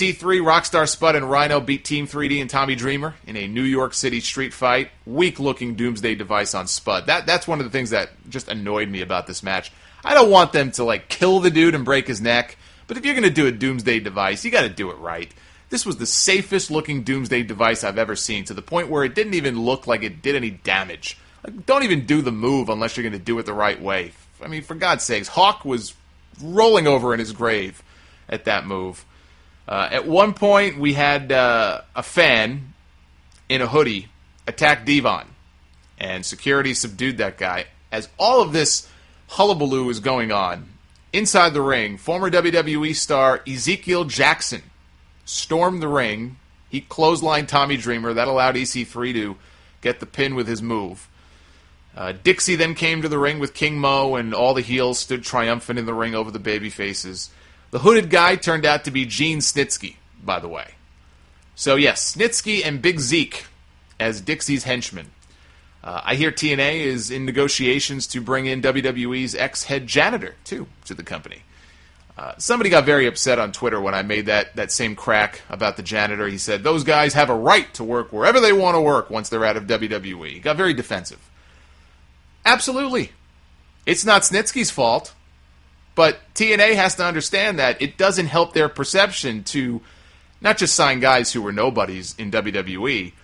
EC3, Rockstar Spud, and Rhino beat Team 3D and Tommy Dreamer in a New York City street fight. Weak-looking Doomsday device on Spud. That's one of the things that just annoyed me about this match. I don't want them to, like, kill the dude and break his neck, but if you're going to do a Doomsday device, you got to do it right. This was the safest-looking Doomsday device I've ever seen, to the point where it didn't even look like it did any damage. Like, don't even do the move unless you're going to do it the right way. I mean, for God's sakes, Hawk was rolling over in his grave at that move. At one point, we had a fan in a hoodie attack Devon, and security subdued that guy. As all of this hullabaloo is going on, inside the ring, former WWE star Ezekial Jackson stormed the ring. He clotheslined Tommy Dreamer. That allowed EC3 to get the pin with his move. Dixie then came to the ring with King Mo, and all the heels stood triumphant in the ring over the baby faces. The hooded guy turned out to be Gene Snitsky, by the way. So yes, Snitsky and Big Zeke as Dixie's henchmen. I hear TNA is in negotiations to bring in WWE's ex-head janitor, too, to the company. Somebody got very upset on Twitter when I made that same crack about the janitor. He said, those guys have a right to work wherever they want to work once they're out of WWE. He got very defensive. Absolutely. It's not Snitsky's fault. But TNA has to understand that it doesn't help their perception to not just sign guys who were nobodies in WWE,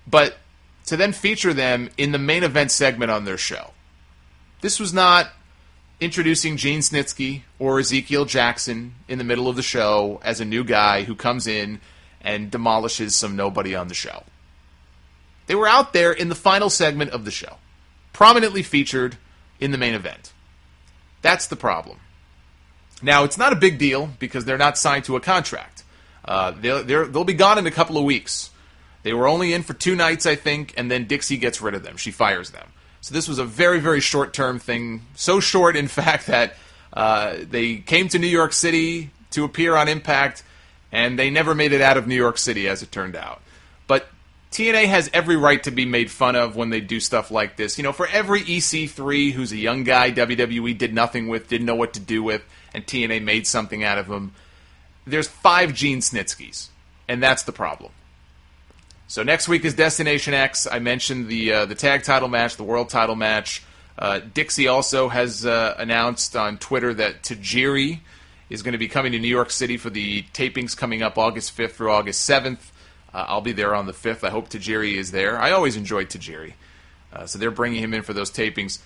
but to then feature them in the main event segment on their show. This was not introducing Gene Snitsky or Ezekiel Jackson in the middle of the show as a new guy who comes in and demolishes some nobody on the show. They were out there in the final segment of the show, prominently featured in the main event. That's the problem. Now, it's not a big deal because they're not signed to a contract. They'll be gone in a couple of weeks. They were only in for 2 nights, I think, and then Dixie gets rid of them. She fires them. So this was a very, very short-term thing. So short, in fact, that they came to New York City to appear on Impact, and they never made it out of New York City, as it turned out. But TNA has every right to be made fun of when they do stuff like this. You know, for every EC3 who's a young guy WWE did nothing with, didn't know what to do with, and TNA made something out of him, there's 5 Gene Snitskys, and that's the problem. So next week is Destination X. I mentioned the tag title match, the world title match. Dixie also has announced on Twitter that Tajiri is going to be coming to New York City for the tapings coming up August 5th through August 7th. I'll be there on the 5th. I hope Tajiri is there. I always enjoyed Tajiri. So they're bringing him in for those tapings.